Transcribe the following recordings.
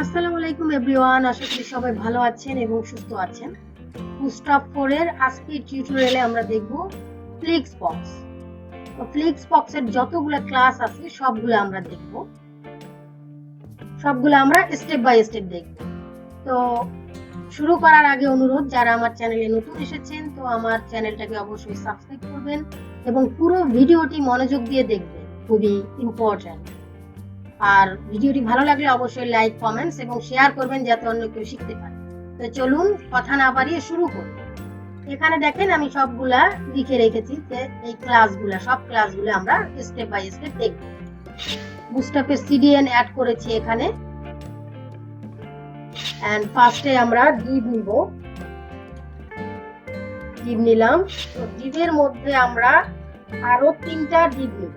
আসসালামু আলাইকুম এভরিওয়ান, আশা করি সবাই ভালো আছেন এবং সুস্থ আছেন। বুটস্ট্র্যাপ 4 এর আজকের টিউটোরিয়ালে আমরা দেখব ফ্লেক্সবক্স। তো ফ্লেক্সবক্স এর যতগুলো ক্লাস আছে সবগুলো আমরা দেখব, সবগুলো আমরা স্টেপ বাই স্টেপ দেখব। তো শুরু করার আগে অনুরোধ, যারা আমার চ্যানেলে নতুন এসেছেন তো আমার চ্যানেলটাকে অবশ্যই সাবস্ক্রাইব করবেন এবং পুরো ভিডিওটি মনোযোগ দিয়ে দেখবেন, খুবই ইম্পর্ট্যান্ট। আর ভিডিওটি ভালো লাগলে অবশ্যই লাইক, কমেন্টস এবং শেয়ার করবেন যাতে অন্য কেউ শিখতে পারে। তো চলুন কথা না বাড়িয়ে শুরু করব। এখানে দেখেন আমি সবগুলা লিখে রেখেছি যে এই ক্লাসগুলা, সব ক্লাসগুলো আমরা স্টেপ বাই স্টেপ দেখব। বুটস্ট্র্যাপের সিডিএন অ্যাড করেছি এখানে। এন্ড ফার্স্টে আমরা ডিভ নিব, ডিভ নিলাম। তো ডিভের মধ্যে আমরা আরো 3টা ডিভ নিব।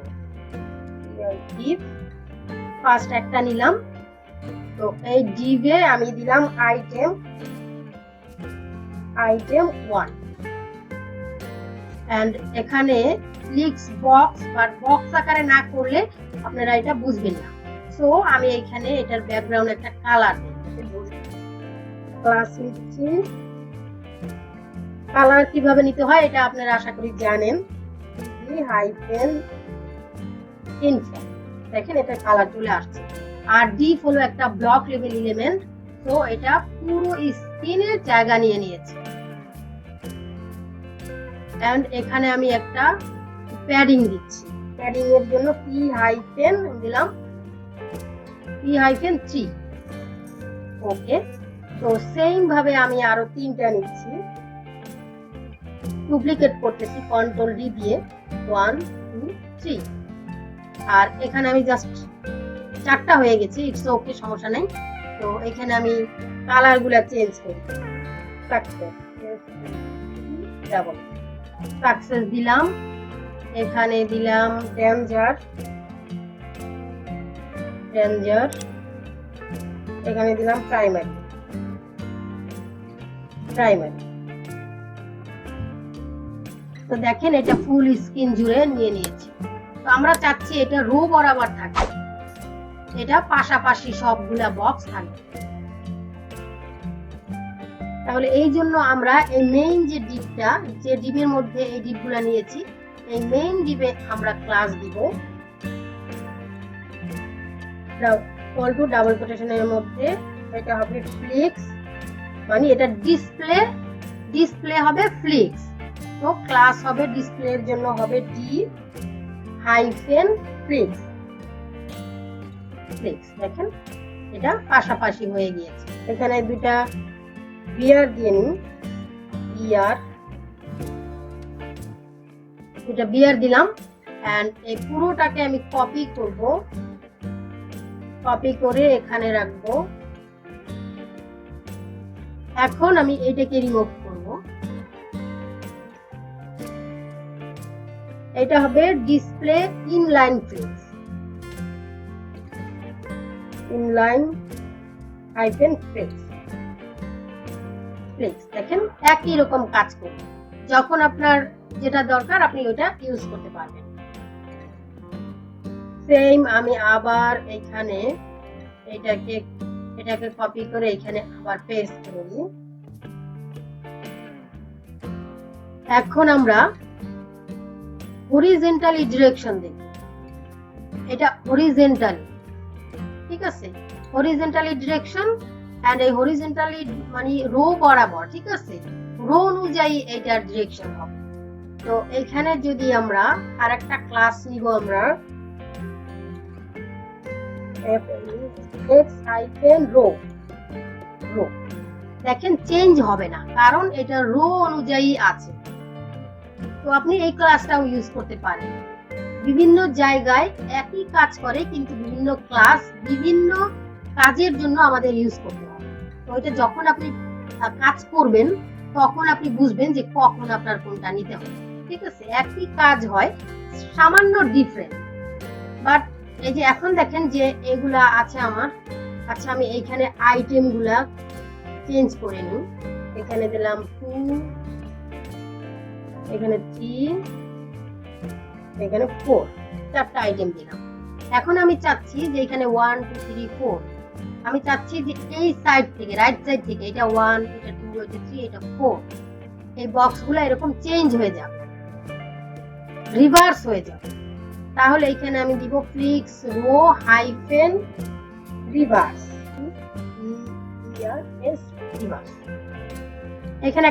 ডিভ ফার্স্ট একটা নিলাম। তো এই ডিভে আমি দিলাম আইটেম 1 এন্ড এখানে ফ্লেক্সবক্স বা বক্স আকারে না করলে আপনারা এটা বুঝবেন না। সো আমি এখানে এটার ব্যাকগ্রাউন্ড একটা কালার দেব। ক্লাস নিচ্ছি, কালার কিভাবে নিতে হয় এটা আপনারা আশা করি জানেন। -info, দেখেন এটা কালার চলে আসছে। আর ডিভ হলো একটা ব্লক লেভেল এলিমেন্ট, তো এটা পুরো স্ক্রিনের জায়গা নিয়ে নিয়েছে। এন্ড এখানে আমি একটা প্যাডিং দিচ্ছি। প্যাডিং এর জন্য দিলাম P-3। ওকে, তো সেম ভাবে আমি আরো 3টা নিচ্ছি, ডুপ্লিকেট করতেছি কন্ট্রোল ডি দিয়ে 1 2 3। আর এখানে আমি জাস্ট 4টা হয়ে গেছে, ইটস ওকে, সমস্যা নাই। তো এখানে আমি কালার গুলা চেঞ্জ করি। সাকসেস দিলাম, এখানে দিলাম ডেঞ্জার, এখানে দিলাম প্রাইমারি। তো দেখেন এটা ফুল স্ক্রিন জুড়ে নিয়ে নিয়েছি। তো আমরা চাচ্ছি এটা রো বরাবর থাকে, এটা পাশাপাশি সবগুলা বক্স থাকবে। তাহলে এই জন্য আমরা এই মেইন যে ডিভটা, যে ডিভের মধ্যে এই ডিভগুলা নিয়েছি, এই মেইন ডিভে আমরা ক্লাস দিব ডাবল কোটেশনের মধ্যে। এটা হবে ফ্লেক্স, মানে এটা ডিসপ্লে হবে ফ্লেক্স। তো ক্লাস হবে ডিসপ্লের জন্য হবে d-flex। দেখেন এটা পাশাপাশি হয়ে গিয়েছে। এখানে দুটা বিয়ার দিয়ে নিই, দুটা বিয়ার দিলাম। এন্ড এই পুরোটাকে আমি কপি করে এখানে রাখবো। এখন আমি এটাকে রিমুভ করব। এটা হবে ডিসপ্লে ইনলাইন-flex, দেখেন একই রকম কাজ করবে। যখন আপনার যেটা দরকার আপনি ওটা ইউজ করতে পারবেন। সেম আমি আবার এখানে এটাকে কপি করে এখানে আবার পেস্ট করে দিই। এখন আমরা হরিজন্টালি ডিরেকশন দেব। এটা হরিজন্টালি, ঠিক আছে, হরিজন্টালি ডিরেকশন। এন্ড এই হরিজন্টালি মানে রো বরাবর, ঠিক আছে, রো অনুযায়ী এটার ডিরেকশন হবে। তো এখানে যদি আমরা আরেকটা ক্লাস নিব, আমরা x-row, দেখেন চেঞ্জ হবে না কারণ এটা রো অনুযায়ী আছে। তো আপনি এই ক্লাসটাও ইউজ করতে পারেন। বিভিন্ন জায়গায় একই কাজ করে, কিন্তু বিভিন্ন ক্লাস বিভিন্ন কাজের জন্য আমাদের ইউজ করতে হবে। তো এটা যখন আপনি কাজ করবেন তখন আপনি বুঝবেন যে কখন আপনার কোনটা নিতে হবে, ঠিক আছে। একই কাজ হয়, সামান্য ডিফারেন্ট। বাট এই যে এখন দেখেন যে এগুলা আছে আমার। আচ্ছা, আমি এইখানে আইটেম গুলা চেঞ্জ করে নিই। এখানে দিলাম 2, এখানে 3, এখানে 4, 4টা আইটেম দিলাম। এখন আমি চাচ্ছি যে এখানে 1 2 3 4 আমি চাচ্ছি যে এই সাইড থেকে, রাইট সাইড থেকে, এটা 1, এটা 2, এটা 3, এটা 4, এই বক্সগুলো এরকম চেঞ্জ হয়ে যাবে, রিভার্স হয়ে যাবে। তাহলে এখানে আমি দিব flex row hyphen reverse, reverse. এখানে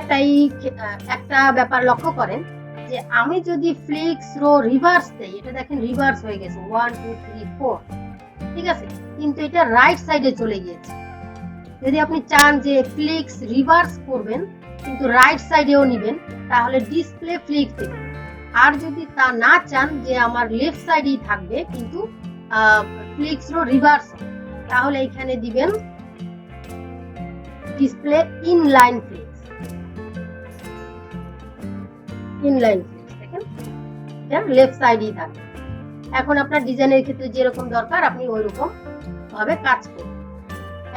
একটা ব্যাপার লক্ষ্য করেন যে আমি যদি ফ্লিক্স রো রিভার্স দেই, এটা দেখেন রিভার্স হয়ে গেছে 1 2 3 4, ঠিক আছে, কিন্তু এটা রাইট সাইডে চলে গিয়েছে। যদি আপনি চান যে ফ্লিক্স রিভার্স করবেন কিন্তু রাইট সাইডেও নেবেন, তাহলে ডিসপ্লে ফ্লিক্স দেবেন। আর যদি তা না চান যে আমার লেফট সাইডেই থাকবে কিন্তু ফ্লিক্স রো রিভার্স, তাহলে এখানে দিবেন display inline flicks, inline flicks. দেখেন এটা লেফট সাইডেই থাকবে। এখন আপনার ডিজাইনের ক্ষেত্রে যেরকম দরকার আপনি ওইরকম ভাবে কাজ করুন।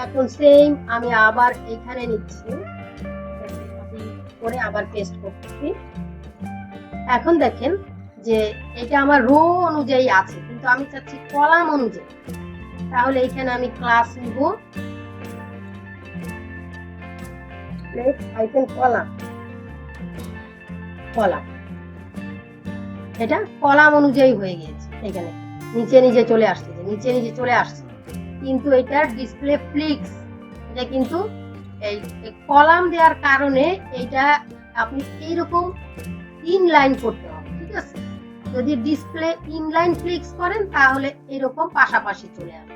এখন সেম আমি আবার এখানে নিচ্ছি, কপি করে আবার পেস্ট করতেছি। এখন দেখেন যে এটা আমার রো অনুযায়ী আছে, কিন্তু আমি চাচ্ছি কলাম অনুযায়ী। তাহলে এখানে আমি ক্লাস নিব ফ্লেক্স হাইফেন কলাম, কলাম। এটা কলাম অনুযায়ী হয়ে গিয়েছে, এখানে নিচে নিচে চলে আসছে, নিচে নিচে চলে আসছে, কিন্তু এটার ডিসপ্লে ফ্লিক্স, এটা কিন্তু এই কলাম দেওয়ার কারণে এটা আপনি এইরকম ইনলাইন করতে হবে, ঠিক আছে। যদি ডিসপ্লে ইনলাইন ফ্লিক্স করেন তাহলে এরকম পাশাপাশি চলে আসবে,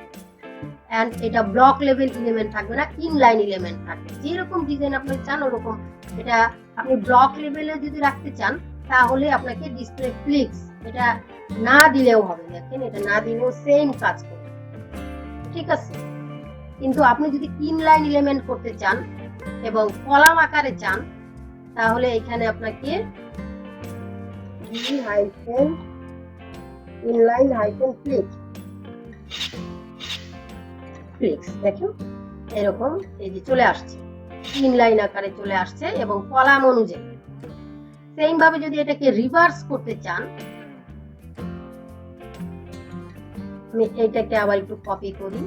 এন্ড এটা ব্লক লেভেল এলিমেন্ট থাকবে না, ইনলাইন এলিমেন্ট থাকবে। যেরকম ডিজাইন আপনি চান ওরকম, এটা আপনি ব্লক লেভেলে যদি রাখতে চান তাহলে আপনাকে ডিসপ্লে ফ্লিক্স এটা না দিলেও হবে। দেখেন এটা না দিলেও সেম কাজ করবে, ঠিক আছে। কিন্তু আপনি যদি ইনলাইন এলিমেন্ট করতে চান এবং কলাম আকারে চান, তাহলে এখানে আপনাকে ইনলাইন-ফ্লিক্স, দেখেন এরকম এই যে চলে আসছে, ইনলাইন আকারে চলে আসছে এবং কলাম অনুযায়ী। সেম ভাবে যদি এটাকে রিভার্স করতে চান, আমি এটাকে আবার একটু কপি করি,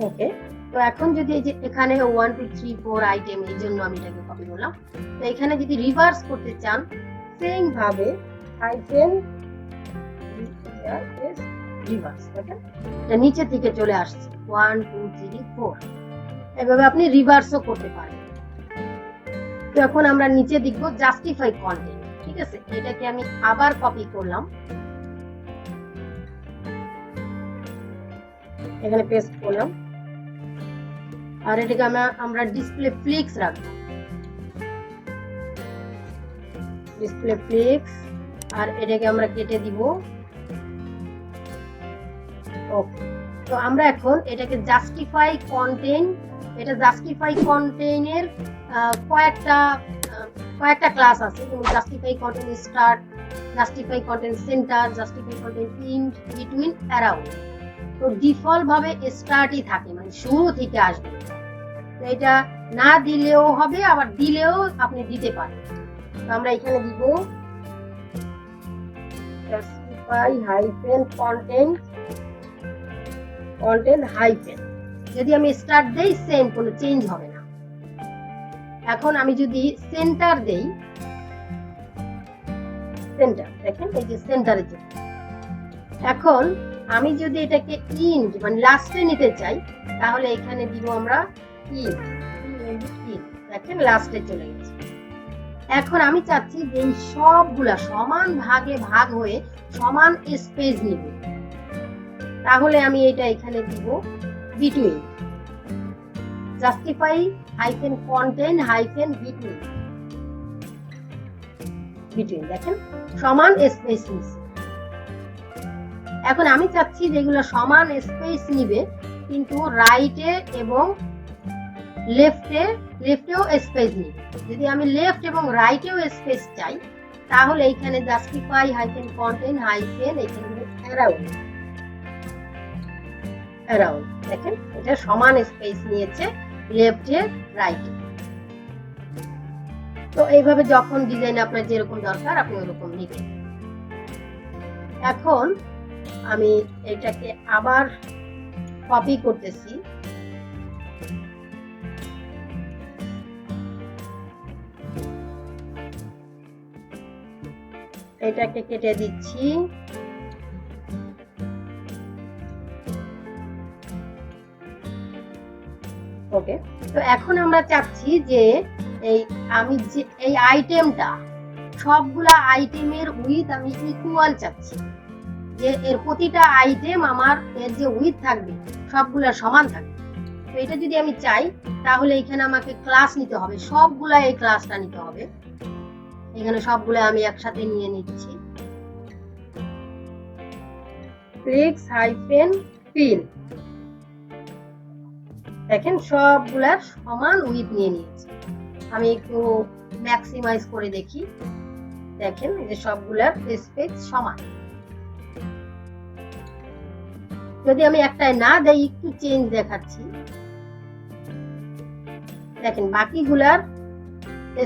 ওকে। তো এখন যদি এই যে এখানে 1 2 3 4 আইটেম, এই জন্য আমি এটাকে কপি করলাম। তো এখানে যদি রিভার্স করতে চান সেম ভাবে হাইফেন রিভার্স, দেখেন এটা নিচে থেকে চলে আসছে 1 2 3 4, এভাবে আপনি রিভার্সও করতে পারেন। তো এখন আমরা নিচে দেখব জাস্টিফাই কন্টেন্ট, ঠিক আছে। এটাকে আমি আবার কপি করলাম, এখানে পেস্ট করলাম, আর এটাকে আমরা ডিসপ্লে ফ্লিক্স রাখবো, ডিসপ্লে ফ্লিক্স, আর এটাকে আমরা কেটে দিব। ওকে, তো আমরা এখন এটাকে জাস্টিফাই কন্টেন্ট, এটা জাস্টিফাই কন্টেন্টের কয়েকটা ক্লাস আছে, যেমন justify content start, justify content centre, justify content ইন্ড, between, around. তো ডিফল্ট ভাবে স্টার্টই থাকে, মানে শুরু থেকে আসবে। তো এটা না দিলেও হবে, আবার দিলেও আপনি দিতে পারেন। তো আমরা এখানে দিব justify hyphen content, content hyphen. যদি আমি স্টার্ট দেই সেম, কোনো চেঞ্জ হবে না। এখন আমি যদি সেন্টার দেই, সেন্টার, দেখেন এই যে সেন্টারে চলে। এখন আমি যদি এটাকে ইন্ড মানে লাস্টে নিতে চাই, তাহলে এখানে দিব আমরা ইন্ড, দেখেন লাস্টে চলে গেছে। এখন আমি চাচ্ছি যে এই সবগুলা সমান ভাগে ভাগ হয়ে সমান স্পেস নিবে, তাহলে আমি এটা এখানে দিব between, justify hyphen content hyphen between, between, দেখেন সমান স্পেস নিচ্ছে। এখন আমি চাচ্ছি যেগুলো সমান স্পেস নিবে কিন্তু রাইটে এবং লেফটেও স্পেস নিবে। যদি আমি লেফট এবং রাইটেও স্পেস চাই, তাহলে এইখানে জাস্টিফাই হাইফেন কন্টেন্ট হাইফেন এখানে অ্যারাউন্ড, অ্যারাউন্ড, দেখেন এটা সমান স্পেস নিয়েছে লেফটে রাইটে। তো এইভাবে যখন ডিজাইন আপনার যেরকম দরকার আপনি ওরকম নিবেন। এখন আমি এটাকে আবার কপি করতেছি। এটাকে কেটে দিচ্ছি। ওকে, তো এখন আমরা চাচ্ছি যে আমি যে এই আইটেমটা সবগুলা আইটেমের উইথ আমি ইকুয়াল চাচ্ছি, যে এর প্রতিটা আইটেম আমার এর যে উইথ থাকবে সবগুলা সমান থাকবে। তো এটা যদি আমি চাই তাহলে এখানে আমাকে ক্লাস নিতে হবে, সবগুলা এই ক্লাসটা নিতে হবে। এখানে সবগুলা আমি একসাথে নিয়ে নিচ্ছি। flex-fill, দেখেন সবগুলার সমান উইথ নিয়ে নিয়েছি। আমি একটু ম্যাক্সিমাইজ করে দেখি, দেখেন এই যে সবগুলার স্পেস সমান। যদি আমি একটাই না দেই, একটু চেঞ্জ দেখাচ্ছি, দেখেন বাকিগুলার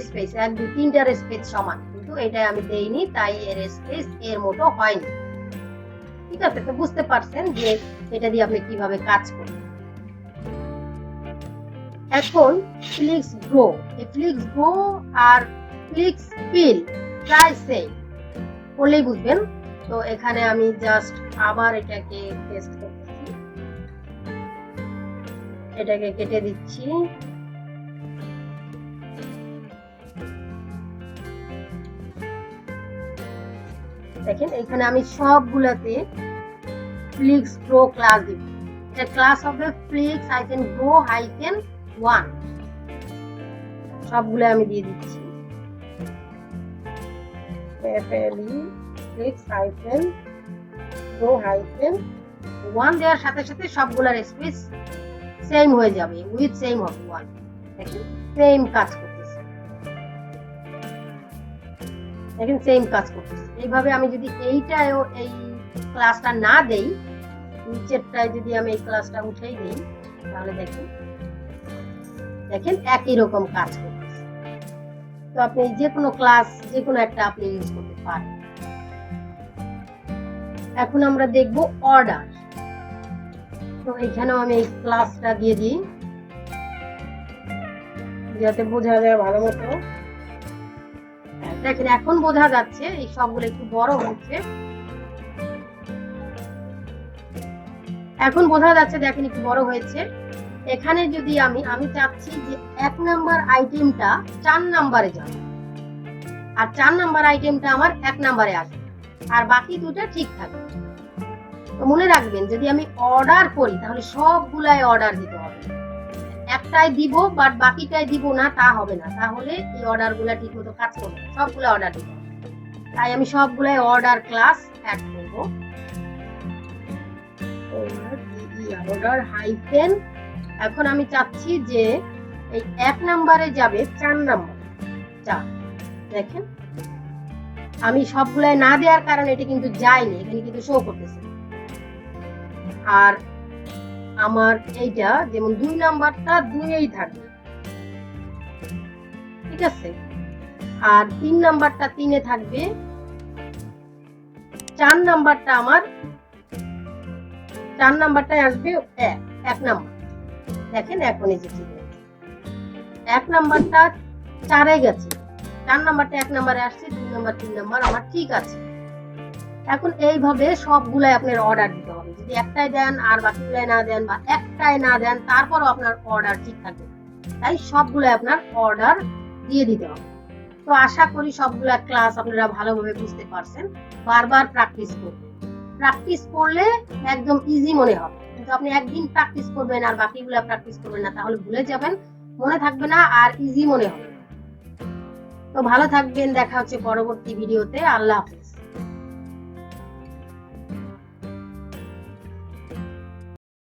স্পেস 1 2 3টার স্পেস সমান, কিন্তু এটা আমি দেইনি, তাই এর স্পেস এর মতো হয়নি। ঠিক আছে, তো বুঝতে পারছেন যে এটা দিয়ে আপনি কিভাবে কাজ করবেন। এখন ফ্লিক্স গ্রো, এই ফ্লিক্স গ্রো আর ফ্লিক্স ফিল প্রায় সেম, বললেই বুঝবেন। তো এখানে আমি জাস্ট আবার এটাকে পেস্ট করতেছি, এটাকে কেটে দিচ্ছি। দেখেন এখানে আমি সবগুলাতে ফ্লিক্স গ্রো ক্লাস দিব। এটা ক্লাস হবে flex-grow-1, সবগুলো আমি দিয়ে দিচ্ছি। flex-grow-1 দেওয়ার সাথে সাথে সবগুলার স্পেস সেম হয়ে যাবে, উইথ সেম হবে 1। দেখেন সেম কাজ করতেছে, দেখেন সেম কাজ করতেছে। এইভাবে আমি যদি এইটাও এই ক্লাসটা না দেই, নিচেরটায় যদি আমি এই ক্লাসটা উঠেই দিই, তাহলে দেখেন দেখেন একই রকম কাজ করতেছে। তো আপনি যে কোনো ক্লাস যে কোনো একটা আপনি ইউজ করতে পারেন। এখন আমরা দেখব অর্ডার। তো এখানেও আমি এই ক্লাসটা দিয়ে দিই যাতে বোঝা যায় ভালো মতো। দেখেন এখন বোঝা যাচ্ছে, এই সবগুলো একটু বড় হচ্ছে, এখন বোঝা যাচ্ছে, দেখেন একটু বড় হয়েছে। এখানে যদি আমি চাচ্ছি যে 1 নাম্বার আইটেমটা 4 নাম্বারে যাবে, আর 4 নাম্বার আইটেমটা আমার 1 নাম্বারে আসবে, আর বাকি দুটো ঠিক থাকবে। তো মনে রাখবেন, যদি আমি অর্ডার করি তাহলে সবগুলাই অর্ডার দিতে হবে, একটাই দিব বাট বাকিটাই দিব না তা হবে না, তাহলে এই অর্ডারগুলো ঠিকমতো কাজ করবে না, সবগুলো অর্ডার দিব। তাই আমি সবগুলাই অর্ডার ক্লাস অ্যাড করব। অর্ডার হাইফেন, এখন আমি চাচ্ছি যে এই 1 নাম্বারে যাবে 4 নাম্বার 4। দেখেন আমি সবগুলাই না দেওয়ার কারণে এটা কিন্তু যায়নি, এখানে কিন্তু শো করতেছে। আর আমার এইটা যেমন 2 নাম্বারটা 2এই থাকবে, ঠিক আছে, আর 3 নাম্বারটা 3-এ থাকবে, 4 নাম্বারটা আমার 4 নাম্বারটায় আসবে 1 নাম্বার। দেখেন এখন এই যে ঠিক আছে, 1 নাম্বারটা 4-এ গেছে, 4 নাম্বারটা 1 নাম্বারে আসছে, 2 নাম্বার 3 নাম্বার আমার ঠিক আছে। এখন এইভাবে সবগুলাই আপনার অর্ডার দিতে হবে। যদি একটাই দেন আর বাকিগুলাই না দেন, বা একটাই না দেন তারপরও আপনার অর্ডার ঠিক থাকবে, তাই সবগুলাই আপনার অর্ডার দিয়ে দিতে হবে। তো আশা করি সবগুলা ক্লাস আপনারা ভালোভাবে বুঝতে পারছেন। বারবার প্র্যাকটিস করবেন, প্র্যাকটিস করলে একদম ইজি মনে হবে। কিন্তু আপনি একদিন প্র্যাকটিস করবেন আর বাকিগুলা প্র্যাকটিস করবেন না, তাহলে ভুলে যাবেন, মনে থাকবে না, আর ইজি মনে হবে। তো ভালো থাকবেন, দেখা হচ্ছে পরবর্তী ভিডিওতে। আল্লাহ হাফেজ।